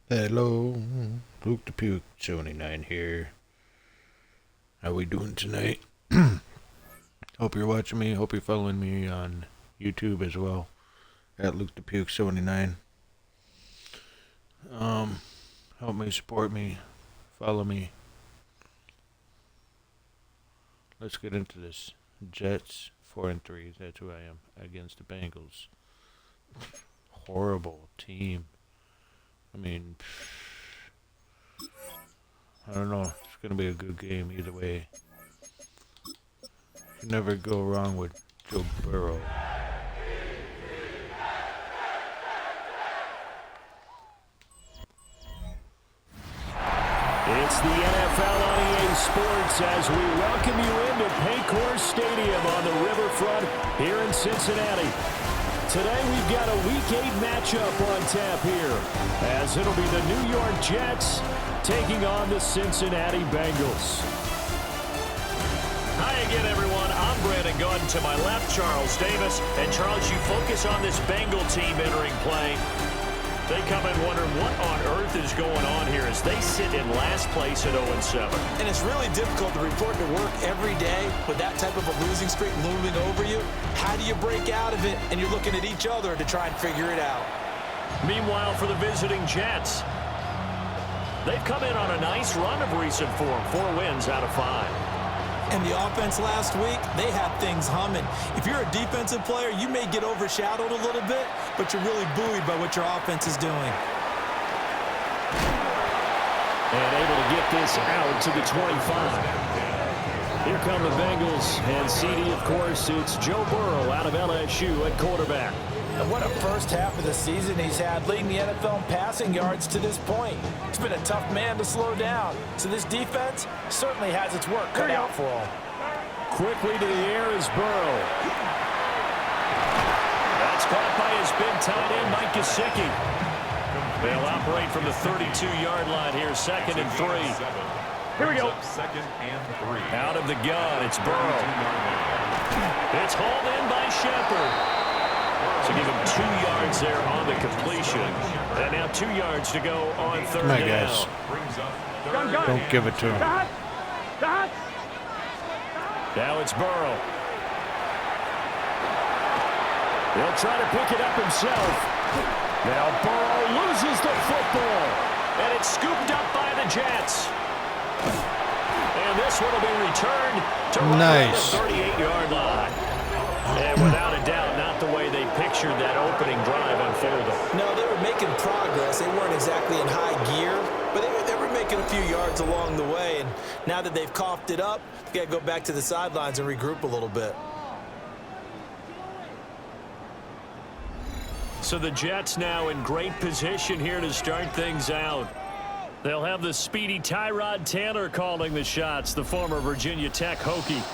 Hello, Luke the Puke 79 here. How we doing tonight? Hope you're watching me. Hope you're following me on YouTube as well at Luke the Puke 79. Help me, support me, follow me. Let's get into this. Jets 4-3. That's who I am against the Bengals. Horrible team. I mean, I don't know. It's going to be a good game either way. You never go wrong with Joe Burrow. It's the NFL on EA Sports as we welcome you into Paycor Stadium on the riverfront here in Cincinnati. Today we've got a Week 8 matchup on tap here, as it'll be the New York Jets taking on the Cincinnati Bengals. Hi again, everyone. I'm Brandon Gunn. To my left, Charles Davis. And Charles, you focus on this Bengal team entering play. They come in wondering what on earth is going on here as they sit in last place at 0-7. And it's really difficult to report to work every day with that type of a losing streak looming over you. How do you break out of it? And you're looking at each other to try and figure it out. Meanwhile, for the visiting Jets, they've come in on a nice run of recent form. 4 wins out of 5. And the offense last week, they had things humming. If you're a defensive player, you may get overshadowed a little bit, but you're really buoyed by what your offense is doing. And able to get this out to the 25. Here come the Bengals, and CD, of course, it's Joe Burrow out of LSU at quarterback. And what a first half of the season he's had, leading the NFL in passing yards to this point. He's been a tough man to slow down. So this defense certainly has its work cut out for him. Quickly to the air is Burrow. That's caught by his big tight end, Mike Gesicki. They'll operate from the 32-yard line here, 2nd and 3. Here we go. 2nd and 3. Out of the gun, it's Burrow. It's hauled in by Shepard. To give him 2 yards there on the completion. And now 2 yards to go on 3rd Come on, down. guys. Don't give it to him. Now it's Burrow. He'll try to pick it up himself. Now Burrow loses the football. And it's scooped up by the Jets. And this one will be returned to right Nice. at the 38-yard line. And without a doubt, not the way they pictured that opening drive unfolding. No, they were making progress. They weren't exactly in high gear, but they were making a few yards along the way. And now that they've coughed it up, they've got to go back to the sidelines and regroup a little bit. So the Jets now in great position here to start things out. They'll have the speedy Tyrod Taylor calling the shots, the former Virginia Tech Hokie.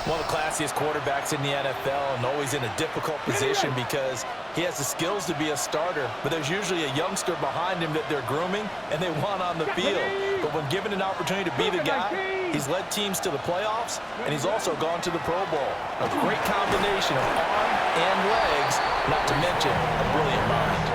One of the classiest quarterbacks in the NFL and always in a difficult position because he has the skills to be a starter, but there's usually a youngster behind him that they're grooming and they want on the field. But when given an opportunity to be the guy, he's led teams to the playoffs and he's also gone to the Pro Bowl. A great combination of arm and legs, not to mention a brilliant mind.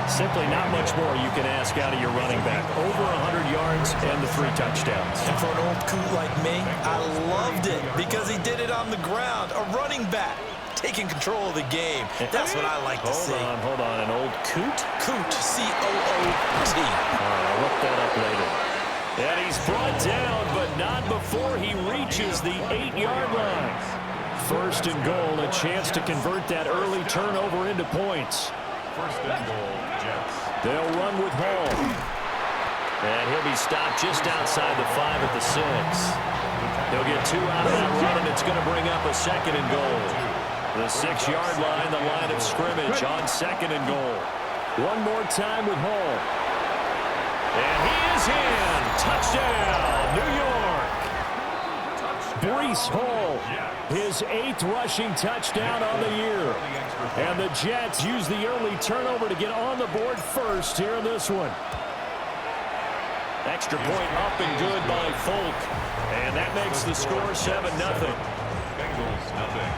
Simply not much more you can ask out of your running back. Over 100 yards and the 3 touchdowns. And for an old coot like me, I loved it because he did it on the ground. A running back taking control of the game. That's what I like to see. Hold on. An old coot? Coot, C-O-O-T. I'll look that up later. And he's brought down, but not before he reaches the 8-yard line. 1st and goal, a chance to convert that early turnover into points. 1st and goal, Jets. They'll run with Hall. And he'll be stopped just outside the 5 at the 6. He'll get 2 out of that run, and it's going to bring up a 2nd and goal. The 6-yard line, the line of scrimmage on 2nd and goal. One more time with Hall. And he is in. Touchdown, New York. Breece Hall, his 8th rushing touchdown on the year. And the Jets use the early turnover to get on the board first here in this one. Extra point up and good by Folk. And that makes the score 7-0. Bengals, nothing.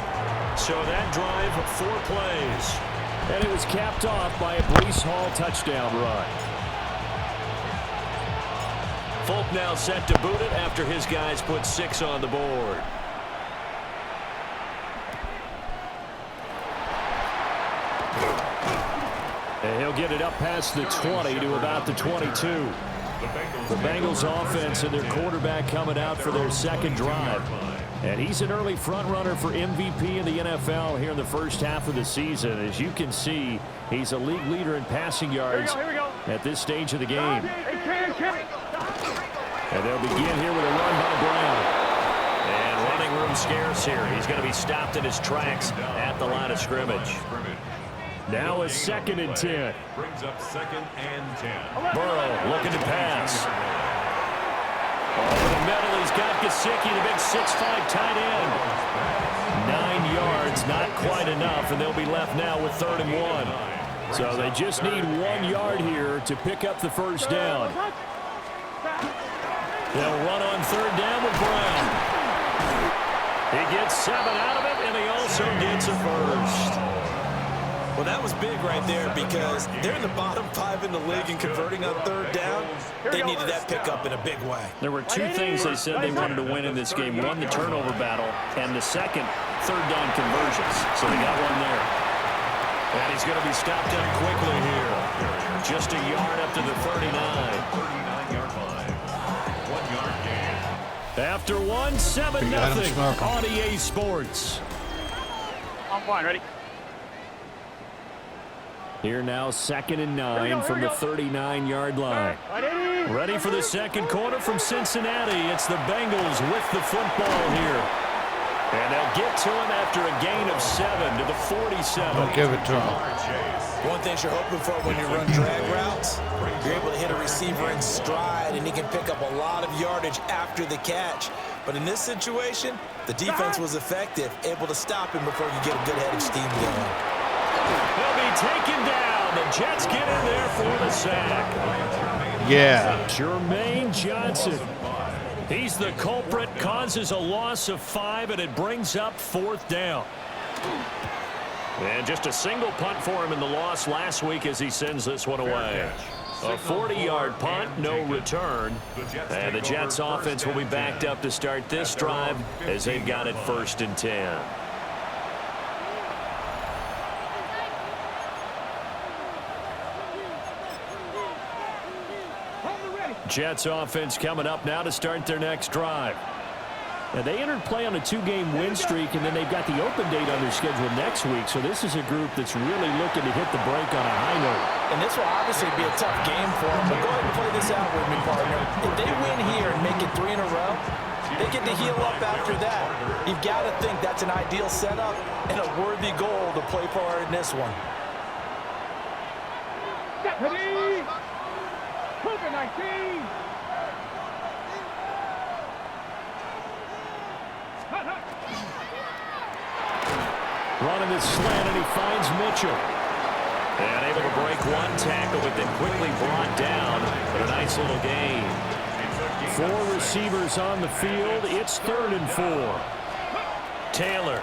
So that drive, 4 plays. And it was capped off by a Breece Hall touchdown run. Folk now set to boot it after his guys put 6 on the board. And he'll get it up past the 20 to about the 22. The Bengals offense and their quarterback coming out for their second drive. And he's an early front runner for MVP in the NFL here in the first half of the season. As you can see, he's a league leader in passing yards at this stage of the game. And they'll begin here with a run by Brown. And running room scarce here. He's going to be stopped in his tracks at the line of scrimmage. Now a 2nd and 10. Brings up 2nd and 10. Burrow looking to pass. Over the middle, he's got Gesicki, the big 6'5" tight end. 9 yards, not quite enough, and they'll be left now with 3rd and 1. So they just need 1 yard here to pick up the first down. They'll run on 3rd down with Brown. He gets 7 out of it, and he also gets a first. Well, that was big right there because they're in the bottom 5 in the league and converting on 3rd down. They needed that pickup in a big way. There were 2 things they said they wanted to win in this game. One, the turnover battle, and the second, 3rd down conversions. So they got one there. And he's going to be stopped up quickly here. Just a yard up to the 39. 39-yard line. 1-yard gain. After 1, 7-0 on EA Sports. I'm fine, ready? Here now 2nd and 9 from the 39-yard line. Ready for the second quarter from Cincinnati. It's the Bengals with the football here. And they'll get to him after a gain of 7 to the 47. Don't give it to him. One thing you're hoping for when you run drag routes, you're able to hit a receiver in stride, and he can pick up a lot of yardage after the catch. But in this situation, the defense was effective, able to stop him before you get a good head of steam going. He'll be taken down. The Jets get in there for the sack. Yeah. Jermaine Johnson. He's the culprit, causes a loss of 5, and it brings up 4th down. And just a single punt for him in the loss last week as he sends this one away. A 40-yard punt, no return. And the Jets offense will be backed up to start this drive as they've got it 1st and 10. Jets offense coming up now to start their next drive. Now, they entered play on a 2-game win streak, and then they've got the open date on their schedule next week. So this is a group that's really looking to hit the break on a high note. And this will obviously be a tough game for them, but go ahead and play this out with me, partner. If they win here and make it 3 in a row, they get to heal up after that. You've got to think that's an ideal setup and a worthy goal to play for in this one. Ready? Cougar 19. Running this slant, and he finds Mitchell. And able to break 1 tackle, but then quickly brought down. But a nice little gain. 4 receivers on the field. It's 3rd and 4. Taylor.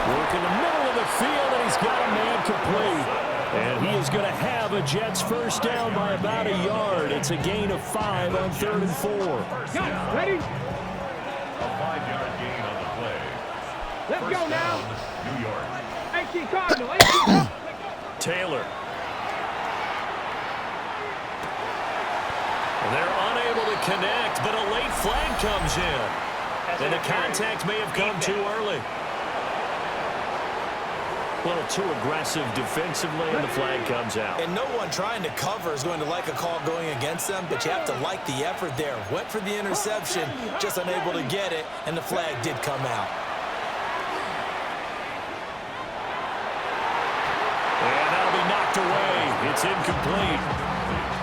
Working the middle of the field, and he's got a man complete. And he is going to have a Jets first down by about a yard. It's a gain of 5 on 3rd and 4. Ready? A 5-yard gain on the play. Let's First go now. down, New York. 18 Cardinal. 18. Taylor. They're unable to connect, but a late flag comes in. And the contact may have come too early. A little too aggressive defensively, and the flag comes out. And no one trying to cover is going to like a call going against them, but you have to like the effort there. Went for the interception, just unable to get it, and the flag did come out. And that'll be knocked away. It's incomplete.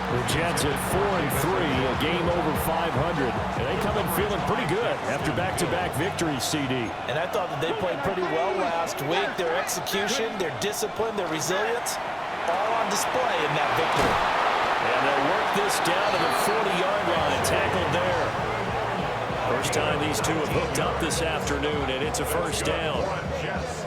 The Jets at 4-3, a game over 500. And they come in feeling pretty good after back-to-back victories, CD. And I thought that they played pretty well last week. Their execution, their discipline, their resilience, all on display in that victory. And they'll work this down to the 40-yard line, tackled there. First time these two have hooked up this afternoon, and it's a first down.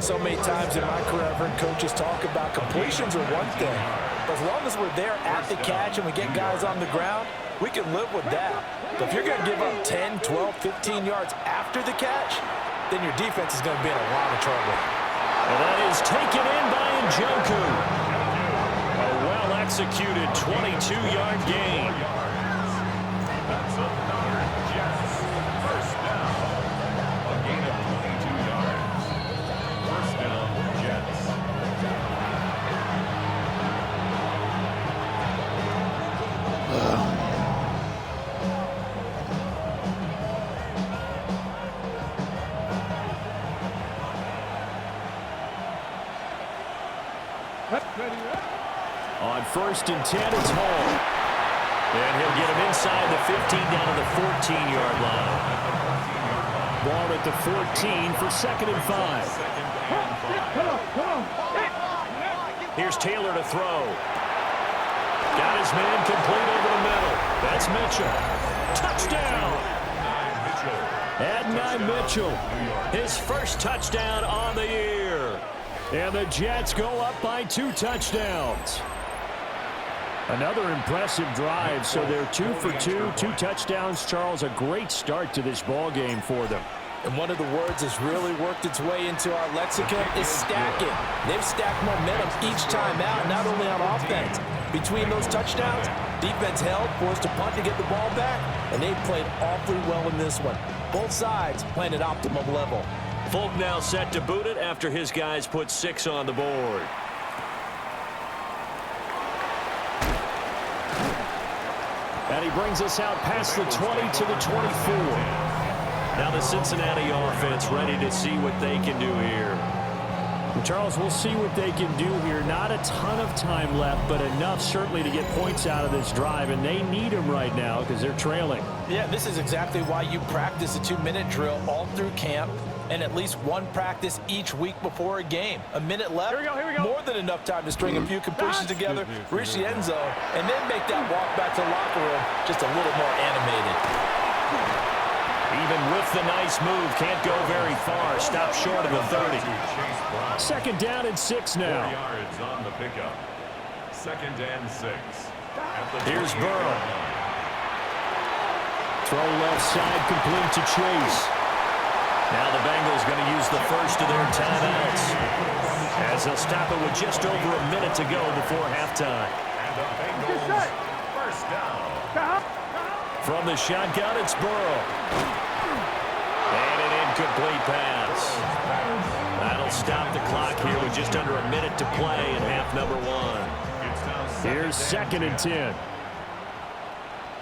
So many times in my career, I've heard coaches talk about completions are one thing. But as long as we're there at the catch and we get guys on the ground, we can live with that. But if you're going to give up 10, 12, 15 yards after the catch, then your defense is going to be in a lot of trouble. And that is taken in by Njoku. A well-executed 22-yard gain. That's another Jets. First down. A gain of 22 yards. First down, Jets. On 1st and 10, it's Hall. And he'll get him inside the 15 down to the 14-yard line. Ball at the 14 for 2nd and 5. Here's Taylor to throw. Got his man complete over the middle. That's Mitchell. Touchdown! Adonai Mitchell, his first touchdown on the year. And the Jets go up by 2 touchdowns. Another impressive drive, so they're 2 for 2, 2 touchdowns. Charles, a great start to this ball game for them. And one of the words that's really worked its way into our lexicon is stacking. They've stacked momentum each time out, not only on offense. Between those touchdowns, defense held, forced a punt to get the ball back, and they played awfully well in this one. Both sides playing at optimum level. Folk now set to boot it after his guys put 6 on the board. And he brings us out past the 20 to the 24. Now the Cincinnati offense ready to see what they can do here. And Charles, we'll see what they can do here. Not a ton of time left, but enough certainly to get points out of this drive, and they need them right now because they're trailing. Yeah, this is exactly why you practice a 2-minute drill all through camp and at least one practice each week before a game. A minute left, Here we go. more than enough time to string a few completions together, reach the end zone, and then make that walk back to the locker room just a little more animated. Even with the nice move, can't go very far. Stop short of the 30. 2nd down and 6 now. 4 yards on the pickup. 2nd and 6. Here's Burrow. Throw left side complete to Chase. Now the Bengals going to use the first of their timeouts as they'll stop it with just over a minute to go before halftime. And the Bengals first down. From the shotgun, it's Burrow. And an incomplete pass. That'll stop the clock here with just under a minute to play in half number 1. Here's 2nd and 10.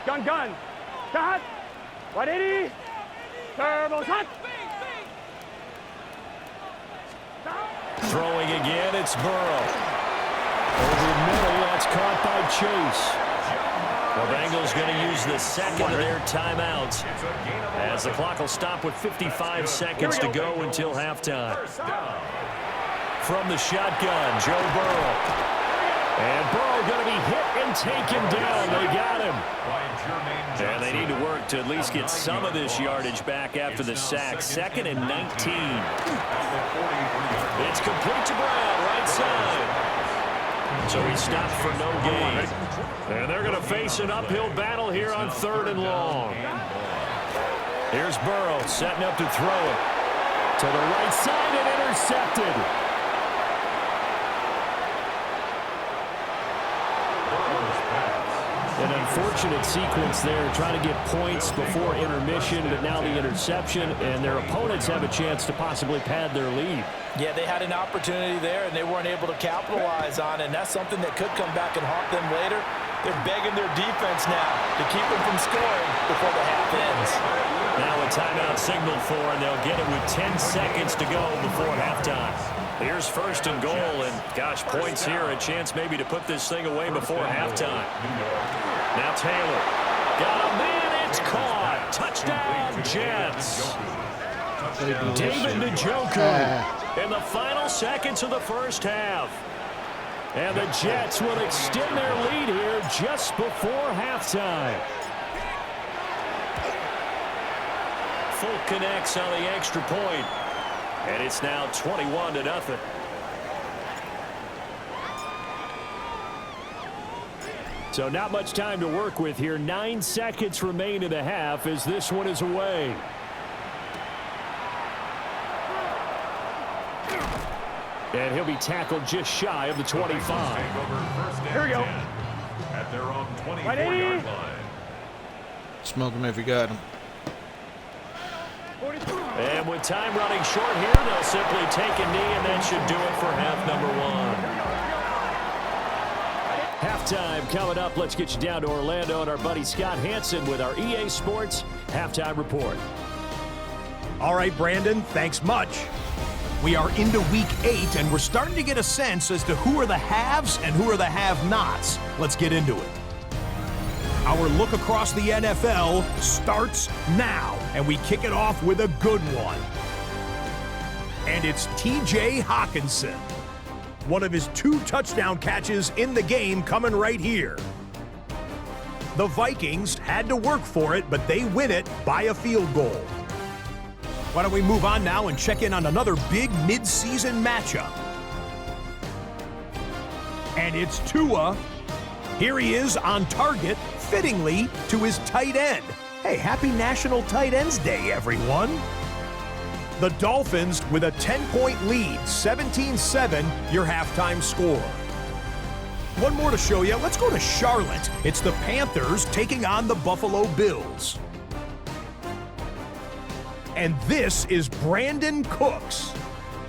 Gun. Cut. 180. Turbo cut. Throwing again, it's Burrow. Over the middle, that's caught by Chase. The Bengals going to use the second of their timeouts as the clock will stop with 55 seconds to go until halftime. From the shotgun, Joe Burrow. And Burrow going to be hit and taken down. They got him. And they need to work to at least get some of this yardage back after the sack. 2nd and 19. It's complete to Brown, right side. So he stopped for no gain. And they're going to face an uphill battle here on 3rd and long. Here's Burrow setting up to throw it. To the right side and intercepted. An unfortunate sequence there, trying to get points before intermission, but now the interception, and their opponents have a chance to possibly pad their lead. Yeah, they had an opportunity there, and they weren't able to capitalize on it, and that's something that could come back and haunt them later. They're begging their defense now to keep them from scoring before the half ends. Now a timeout signaled for, and they'll get it with 10 seconds to go before halftime. Here's 1st and goal, and gosh, points here, a chance maybe to put this thing away before halftime. Now Taylor. Got a man, it's caught. Touchdown, Jets. David Njoku in the final seconds of the first half. And the Jets will extend their lead here just before halftime. Folk connects on the extra point. And it's now 21-0. So not much time to work with here. 9 seconds remain in the half as this one is away. And he'll be tackled just shy of the 25. Here we go. At their own 24-yard line. Smoke him if you got him. And with time running short here, they'll simply take a knee, and that should do it for half number 1. Halftime coming up. Let's get you down to Orlando and our buddy Scott Hansen with our EA Sports Halftime Report. All right, Brandon, thanks much. We are into Week 8, and we're starting to get a sense as to who are the haves and who are the have-nots. Let's get into it. Our look across the NFL starts now, and we kick it off with a good one. And it's T.J. Hawkinson. One of his 2 touchdown catches in the game coming right here. The Vikings had to work for it, but they win it by a field goal. Why don't we move on now and check in on another big mid-season matchup. And it's Tua. Here he is on target, fittingly, to his tight end. Hey, happy National Tight Ends Day, everyone. The Dolphins with a 10-point lead, 17-7, your halftime score. One more to show you. Let's go to Charlotte. It's the Panthers taking on the Buffalo Bills. And this is Brandon Cooks.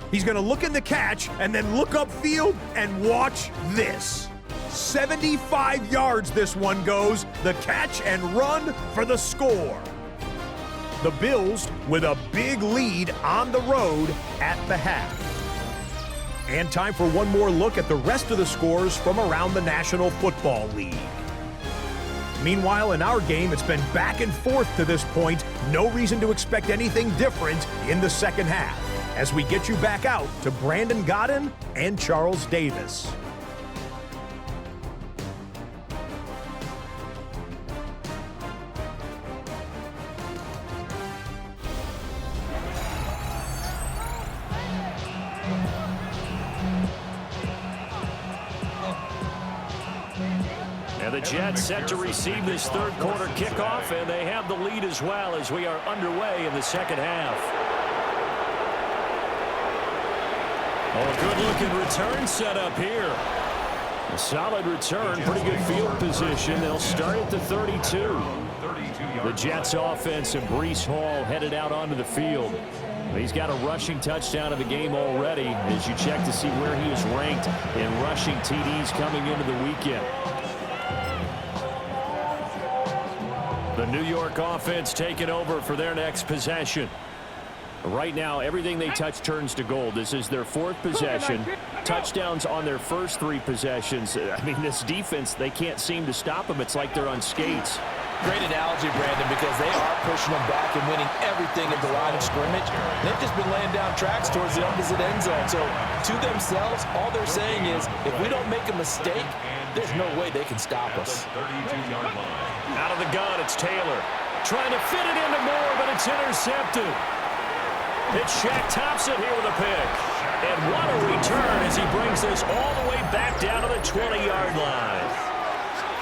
He's going to look in the catch and then look upfield and watch this. 75 yards this one goes. The catch and run for the score. The Bills with a big lead on the road at the half. And time for one more look at the rest of the scores from around the National Football League. Meanwhile, in our game, it's been back and forth to this point. No reason to expect anything different in the second half as we get you back out to Brandon Godden and Charles Davis. The Jets set to receive this third quarter kickoff, and they have the lead as well as we are underway in the second half. Oh, good-looking return set up here. A solid return, pretty good field position. They'll start at the 32. The Jets offense and Breece Hall headed out onto the field. He's got a rushing touchdown of the game already as you check to see where he is ranked in rushing TDs coming into the weekend. The New York offense taking over for their next possession. Right now, everything they touch turns to gold. This is their 4th possession. Touchdowns on their first 3 possessions. I mean, this defense, they can't seem to stop them. It's like they're on skates. Great analogy, Brandon, because they are pushing them back and winning everything at the line of scrimmage. They've just been laying down tracks towards the opposite end zone. So, to themselves, all they're saying is, if we don't make a mistake, there's no way they can stop us. Out of the gun, it's Taylor. Trying to fit it into Moore, but it's intercepted. It's Shaq Thompson here with a pick. And what a return as he brings this all the way back down to the 20-yard line.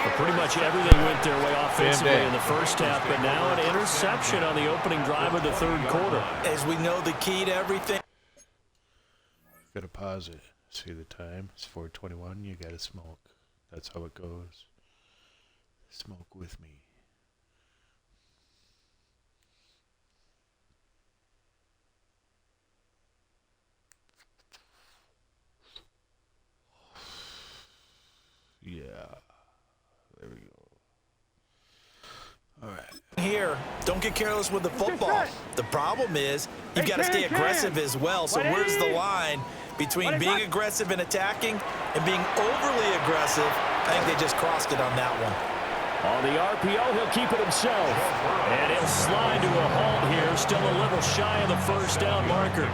But pretty much everything went their way offensively in the first half, but now an interception on the opening drive of the third quarter. As we know, the key to everything. Gotta pause it. See the time? It's 4:21. You gotta smoke. That's how it goes. Smoke with me. Yeah. There we go. All right. Here, don't get careless with the football. The problem is you've got to stay aggressive as well. So where's the line between being aggressive and attacking and being overly aggressive? I think they just crossed it on that one. On the RPO, he'll keep it himself. And he'll slide to a halt here, still a little shy of the first down marker.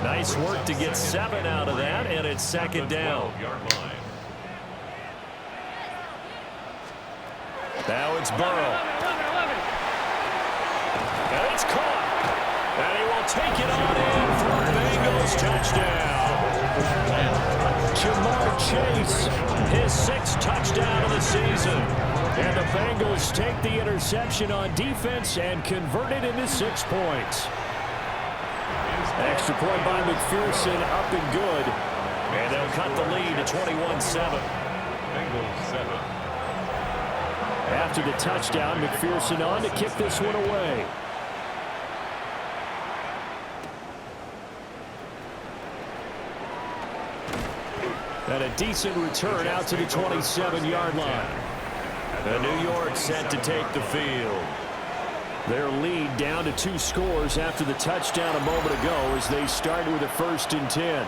Nice work to get 7 out of that, and it's second down. Now it's Burrow. And it's caught. take it on in for a Bengals touchdown. Jamar Chase, his 6th touchdown of the season. And the Bengals take the interception on defense and convert it into 6 points. Extra point by McPherson, up and good. And they'll cut the lead to 21-7. After the touchdown, McPherson on to kick this one away. And a decent return out to the 27-yard line. And New York set to take the field. Their lead down to 2 scores after the touchdown a moment ago as they started with a 1st and 10.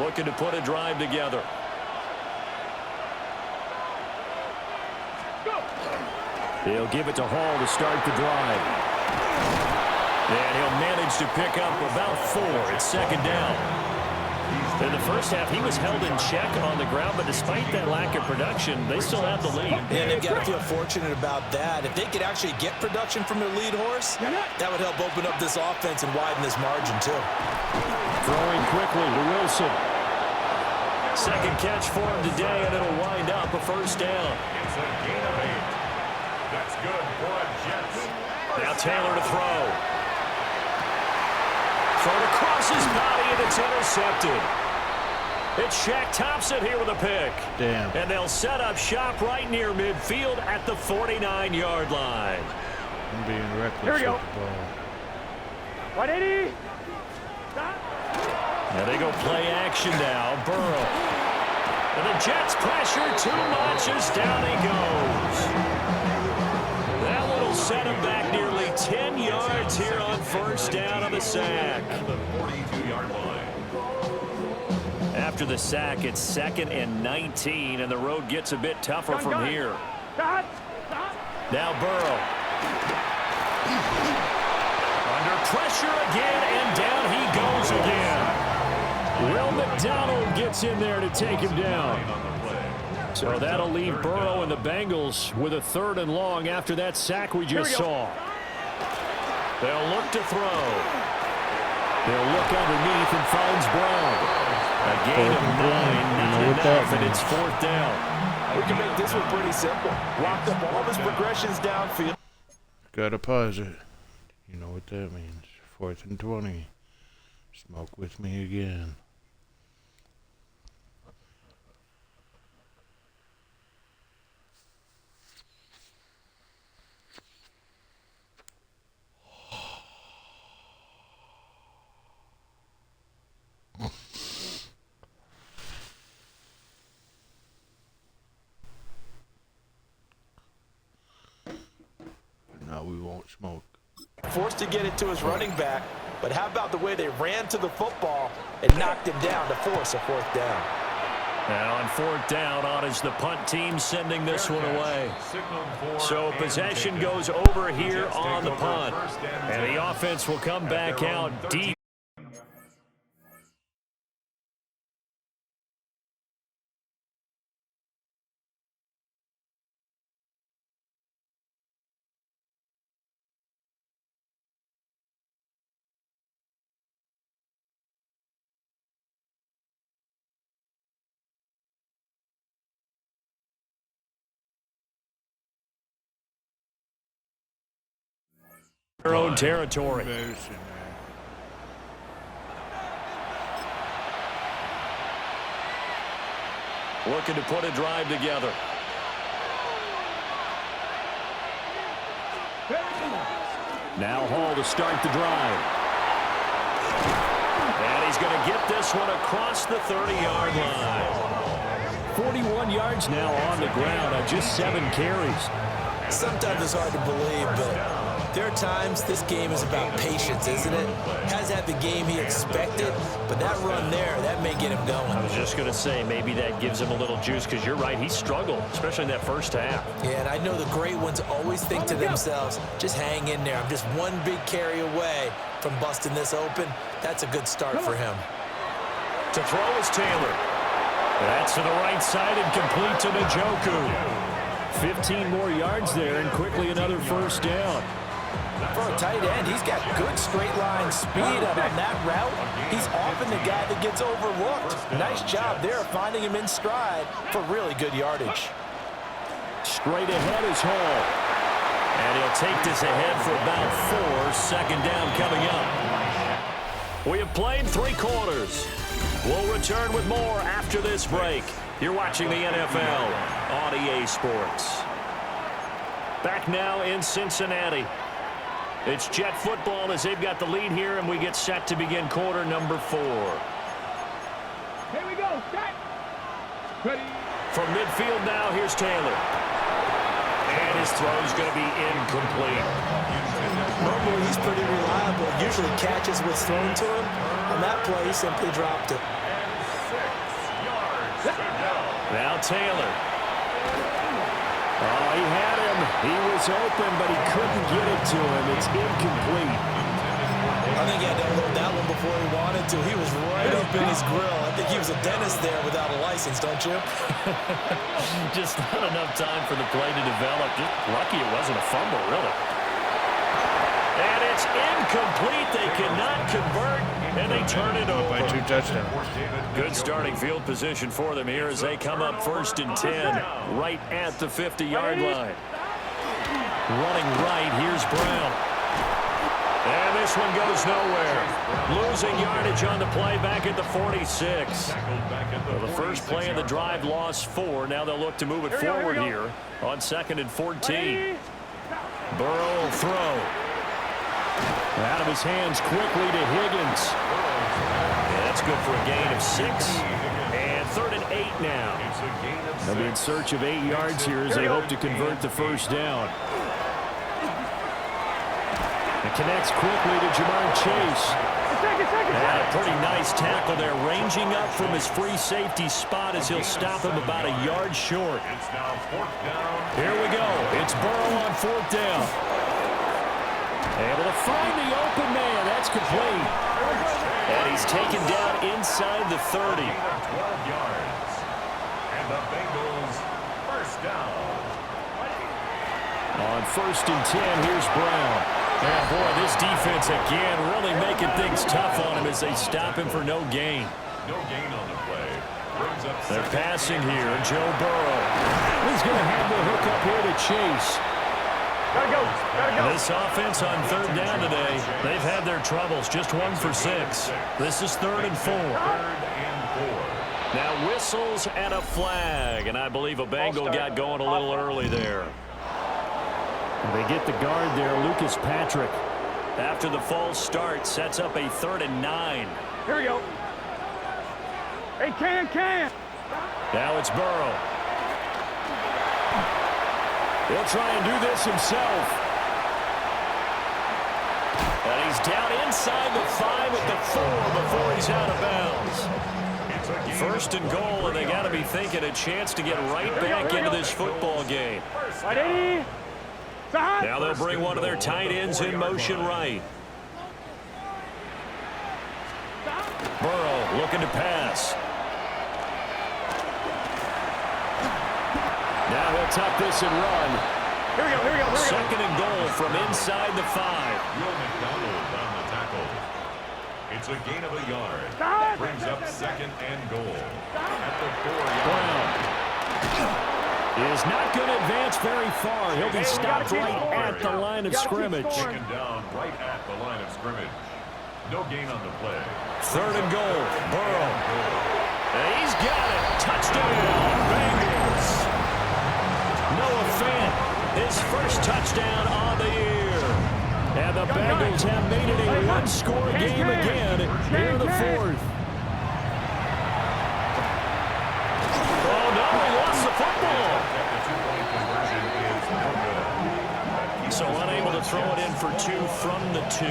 Looking to put a drive together. He'll give it to Hall to start the drive. And he'll manage to pick up about 4 at 2nd down. In the first half, he was held in check on the ground, but despite that lack of production, they still have the lead. And they've got to feel fortunate about that. If they could actually get production from their lead horse, that would help open up this offense and widen this margin, too. Throwing quickly to Wilson. 2nd catch for him today, and it'll wind up a 1st down. It's a gain of 8. That's good for a Jets. Now Taylor to throw. Thrown across his body, and it's intercepted. It's Shaq Thompson here with a pick. Damn. And they'll set up shop right near midfield at the 49-yard line. I'm being reckless Here we go. with the ball. 180. Now they go play action now. Burrow. And the Jets pressure too much as down he goes. That one will set him back nearly 10 yards here on 1st down on the sack. The 42-yard line. After the sack, it's 2nd and 19, and the road gets a bit tougher from here. Now Burrow. Under pressure again, and down he goes again. Will McDonald gets in there to take him down. So that'll leave Burrow and the Bengals with a 3rd and long after that sack we just saw. They'll look to throw. They'll look underneath and finds Brown. A gain of 9, not enough, and it's 4th down. We can make this one pretty simple. Locked up all of his progressions downfield. Gotta pause it. You know what that means. 4th and 20. Smoke with me again. No, we won't smoke. Forced to get it to his running back, but how about the way they ran to the football and knocked him down to force a 4th down? Now on 4th down, on is the punt team sending this one away. So possession goes over here on the punt. And the offense will come back out deep. Their own territory. Looking to put a drive together. Now Hall to start the drive. And he's going to get this one across the 30-yard line. 41 yards now on the ground on just 7 carries. Sometimes it's hard to believe, but there are times this game is about patience, isn't it? Hasn't had the game he expected, but that run there, that may get him going. I was just going to say, maybe that gives him a little juice, because you're right, he struggled, especially in that first half. Yeah, and I know the great ones always think to themselves, just hang in there. I'm just one big carry away from busting this open. That's a good start for him. To throw is Taylor. That's to the right side and complete to Njoku. 15 more yards there and quickly another 1st down. For a tight end, he's got good straight line speed, and on that route, he's often the guy that gets overlooked. Nice job there finding him in stride for really good yardage. Straight ahead is Hall. And he'll take this ahead for about 4. Second down coming up. We have played 3 quarters. We'll return with more after this break. You're watching the NFL on EA Sports. Back now in Cincinnati. It's Jet football as they've got the lead here, and we get set to begin quarter number 4. Here we go. Set. Ready. From midfield now, here's Taylor. And his throw's going to be incomplete. Normally, he's pretty reliable. Usually catches what's thrown to him. On that play, he simply dropped it. Now Taylor. Oh, he had him. He was open, but he couldn't get it to him. It's incomplete. I think he had to unload that one before he wanted to. He was right up in his grill. I think he was a dentist there without a license, don't you? Just not enough time for the play to develop. Just lucky it wasn't a fumble, really. And it's incomplete. They cannot convert, and they turn it over. By 2 touchdowns. Good starting field position for them here as they come up 1st and 10, right at the 50-yard line. Running right, here's Brown. And this one goes nowhere. Losing yardage on the play back at the 46. Well, the first play of the drive lost 4. Now they'll look to move it forward here on 2nd and 14. Burrow will throw. Out of his hands quickly to Higgins. Yeah, that's good for a gain of 6. And 3rd and 8 now. They'll be in search of 8 yards here as they hope to convert the first down. It connects quickly to Jamar Chase. And a pretty nice tackle there, ranging up from his free safety spot as he'll stop him about a yard short. Here we go. It's Burrow on 4th down. Able to find the open man. That's complete. And he's taken down inside the 30. 12 yards. And the Bengals first down. On 1st and 10, here's Brown. And boy, this defense again really making things tough on him as they stop him for no gain. No gain on the play. Brings up They're passing here. Joe Burrow. He's going to have the hook up here to Chase. Gotta go. Gotta go. This offense on 3rd down today, they've had their troubles. Just 1 for 6. This is 3rd and 4. 3rd and 4. Now whistles and a flag, and I believe a Bengal got going a little early there. They get the guard there, Lucas Patrick. After the false start, sets up a 3rd and 9. Here we go. Hey, can. Now it's Burrow. He'll try and do this himself. And he's down inside the 5 at the 4 before he's out of bounds. 1st and goal, and they got to be thinking a chance to get right back into this football game. Ready. Now they'll bring one of their tight ends in motion right. Burrow looking to pass. Now he'll tuck this and run. Here we go. 2nd and goal from inside the 5. Will McDonald on the tackle. It's a gain of a yard. Brings up 2nd and goal. At the 4-yard line. Is not going to advance very far. He'll be stopped right at the line of scrimmage. Taken down right at the line of scrimmage. No gain on the play. 3rd and goal. Burrow. And he's got it. Touchdown, Bengals. Noah Fant, his first touchdown on the year. And the Bengals have made it a 1-score game again here in the 4th. Oh, no, he lost the football. So unable to throw it in for 2 from the 2.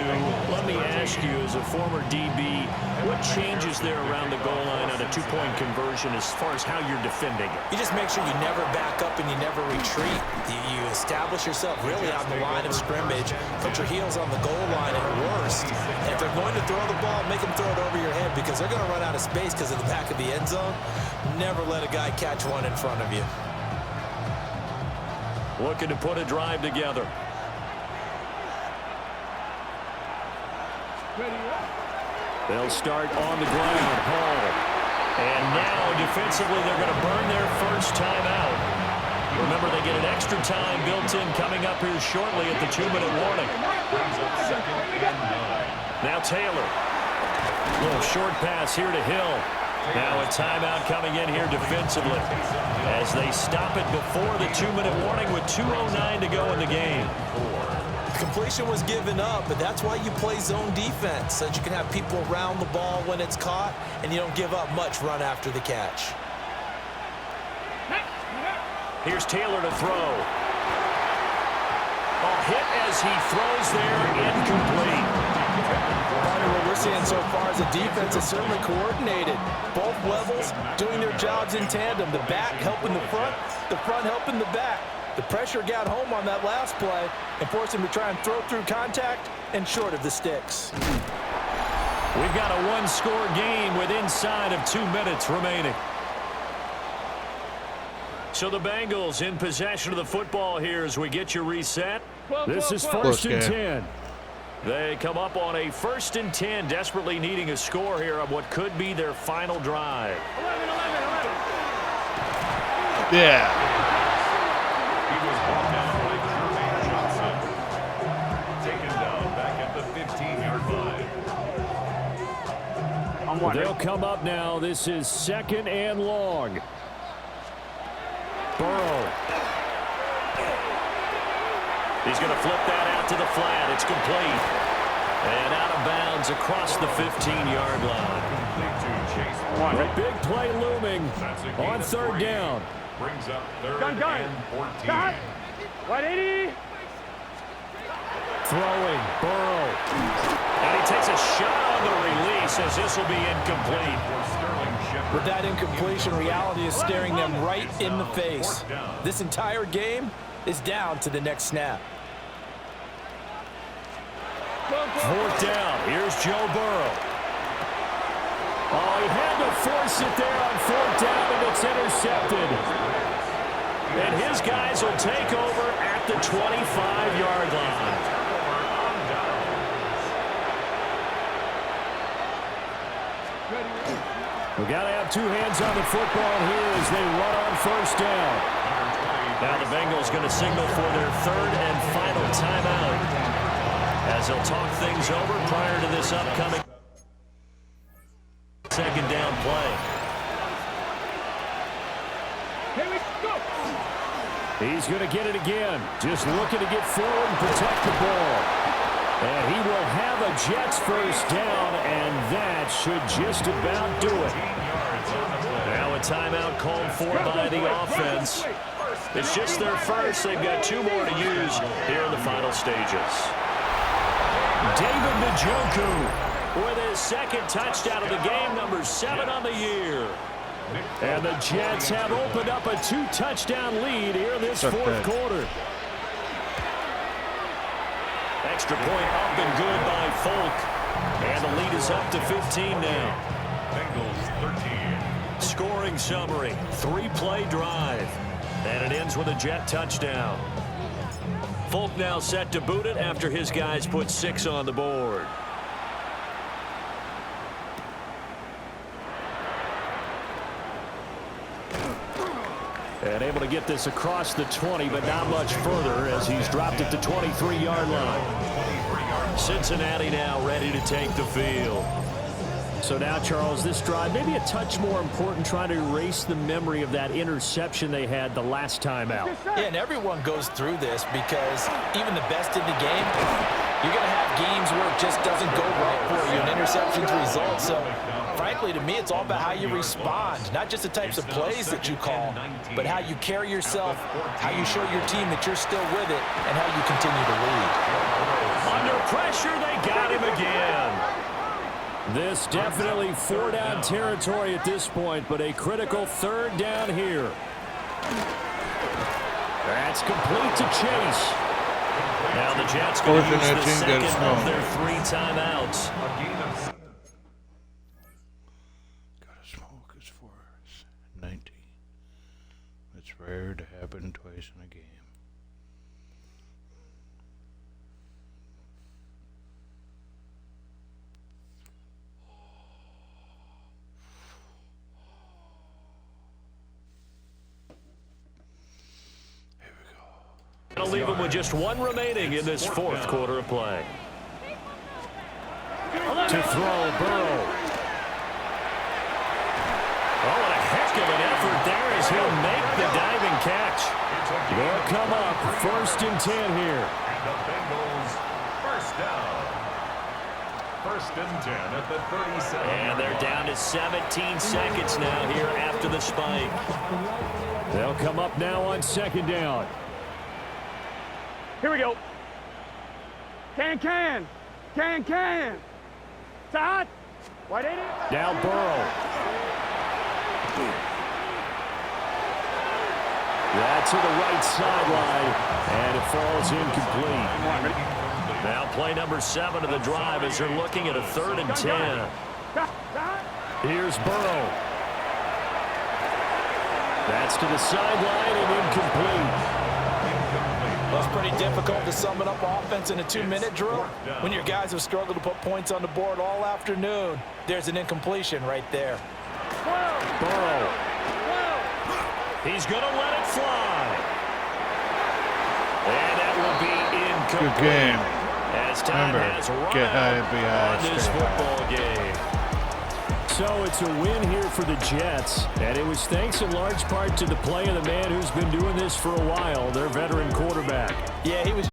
Let me ask you, as a former DB, what changes there around the goal line on a 2-point conversion as far as how you're defending it? You just make sure you never back up and you never retreat. You establish yourself really on the line of scrimmage, put your heels on the goal line at worst. And if they're going to throw the ball, make them throw it over your head because they're going to run out of space because of the back of the end zone. Never let a guy catch one in front of you. Looking to put a drive together. They'll start on the ground. Hall. And now defensively they're going to burn their first timeout. Remember, they get an extra time built in coming up here shortly at the 2-minute warning. Now Taylor. Little short pass here to Hill. Now a timeout coming in here defensively as they stop it before the 2-minute warning with 2:09 to go in the game. Completion was given up, but that's why you play zone defense, so that you can have people around the ball when it's caught, and you don't give up much run after the catch. Here's Taylor to throw. A hit as he throws there, incomplete. What we're seeing so far as a defense is certainly coordinated. Both levels doing their jobs in tandem. The back helping the front helping the back. The pressure got home on that last play and forced him to try and throw through contact and short of the sticks. We've got a one-score game with inside of 2 minutes remaining. So the Bengals in possession of the football here as we get you reset. This is first and 10. They come up on a 1st and 10, desperately needing a score here on what could be their final drive. 11. Yeah. He was brought down by Jermaine Johnson. Taken down back at the 15-yard line. They'll come up now. This is 2nd and long. Burrow. He's going to flip that out to the flat. It's complete. And out of bounds across the 15-yard line. A big play looming on 3rd down. Brings up 3rd and 14. 180. Throwing, Burrow. And he takes a shot on the release as this will be incomplete. With that incompletion, reality is staring them right in the face. This entire game is down to the next snap. 4th down. Here's Joe Burrow. Oh, he had to force it there on 4th down, and it's intercepted. And his guys will take over at the 25-yard line. We've got to have 2 hands on the football here as they run on 1st down. Now the Bengals going to signal for their 3rd and final timeout as they'll talk things over prior to this upcoming 2nd down play. Here we go. He's going to get it again. Just looking to get forward and protect the ball. And he will have a Jets 1st down, and that should just about do it. Now a timeout called for by the offense. It's just their first. They've got 2 more to use here in the final stages. David Njoku with his 2nd touchdown of the game, number 7 on the year. And the Jets have opened up a 2-touchdown lead here in this 4th quarter. Extra point up and good by Folk. And the lead is up to 15 now. Bengals 13. Scoring summary, 3-play drive. And it ends with a Jet touchdown. Folk now set to boot it after his guys put 6 on the board. And able to get this across the 20, but not much further as he's dropped it to 23-yard line. Cincinnati now ready to take the field. So now, Charles, this drive maybe a touch more important, trying to erase the memory of that interception they had the last time out. Yeah, and everyone goes through this because even the best in the game, you're going to have games where it just doesn't go right for you, and interceptions result. So, frankly, to me, it's all about how you respond, not just the types of plays that you call, but how you carry yourself, how you show your team that you're still with it, and how you continue to lead. Under pressure, they got him again. This definitely 4-down territory at this point, but a critical 3rd down here. That's complete to Chase. Now the Jets going to use the 2nd of their 3 timeouts. Gotta smoke is for 90. It's rare to happen twice in a game. I'll leave them with just one remaining in this fourth quarter of play. To throw, Burrow. Oh, what a heck of an effort there as he'll make the diving catch. They'll come up 1st and 10 here. And the Bengals first down. 1st and 10 at the 37. And they're down to 17 seconds now here after the spike. They'll come up now on 2nd down. Here we go. Can. Todd. White 80. Now Burrow. That's to the right sideline, and it falls incomplete. Now play number 7 of the drive as they're looking at a 3rd and 10. Here's Burrow. That's to the sideline and incomplete. Well, it's pretty difficult to sum it up offense in a 2-minute drill when your guys have struggled to put points on the board all afternoon. There's an incompletion right there. Burrow. He's going to let it fly. And that will be incomplete. Good game. As time Remember, has run get high and be high, on this stay high. football game. So it's a win here for the Jets, and it was thanks in large part to the play of the man who's been doing this for a while, their veteran quarterback. Yeah, he was